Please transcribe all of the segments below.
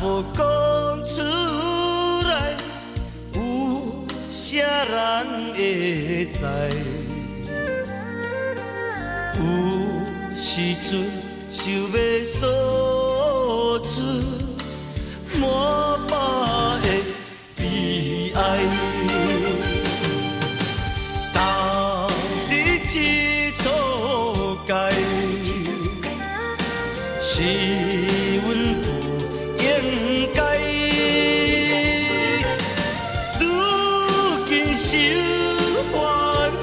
无讲出来，有啥人会知？有时阵想要诉出满腹的悲哀，当你一土界，是阮不应该。如今受反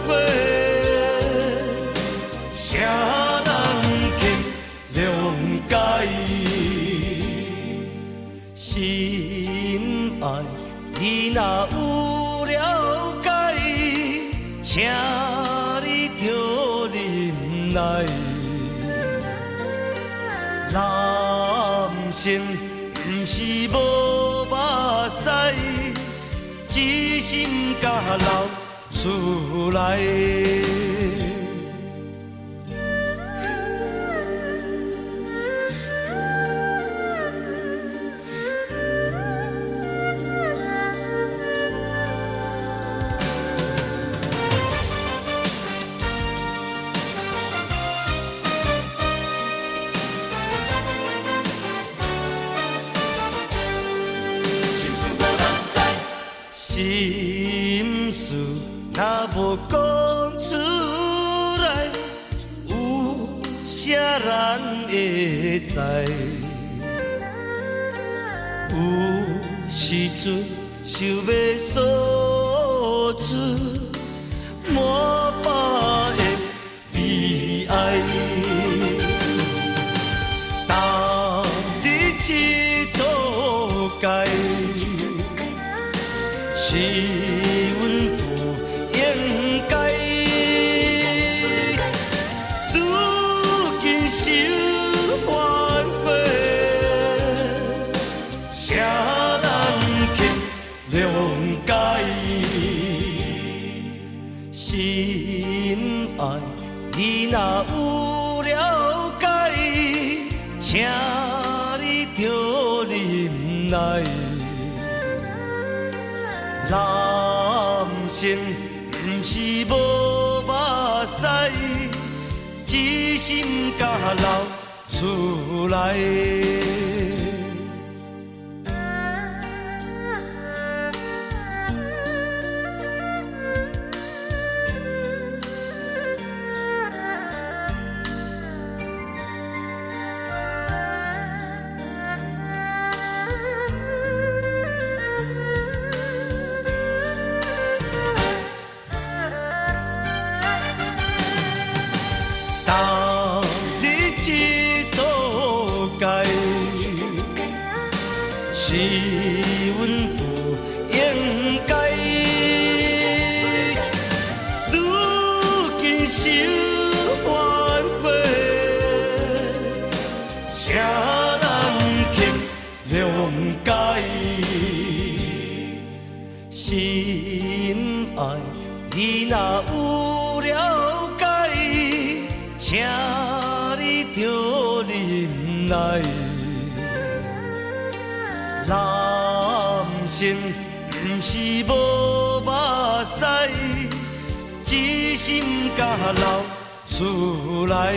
悔，谁人去谅解？心爱你若有了解，请你着忍耐。男性不是无目屎，只心甲流出来。心事若无讲出来，有啥人会知？有时阵想要诉出满腹的悲哀，当你一土界。是阮不应该，如今受反悔，谁人去谅解？心爱你若有了解，请你着忍耐。男性不是无目屎，只心甲流出来。当你一土界，是阮不应该。如今受反悔，谁人去谅解？心爱你若有了解，请你着忍耐。男性不是无目屎，只心甲流出来。